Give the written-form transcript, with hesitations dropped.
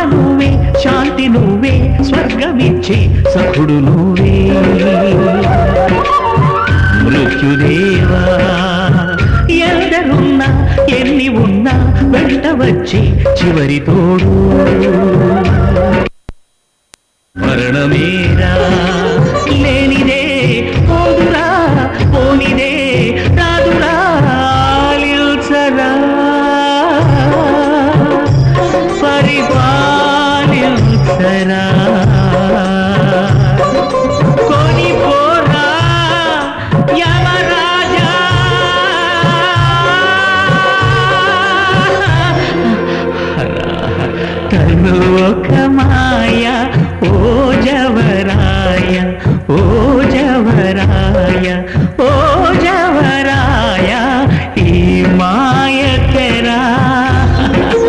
నువ్వే శాంతి నువ్వే స్వర్గమిచ్చే సఖుడు నువ్వే మృత్యుదేవా ఎందరున్నా ఎన్ని ఉన్నా వెంట వచ్చి చివరి తోడు మరణమేరా లేనిదే పోదురా పోనిదే రాదురా పరిపాలించరా కొని పోరా యమరాజా తను ఒక మాయ ఓ జవరాయ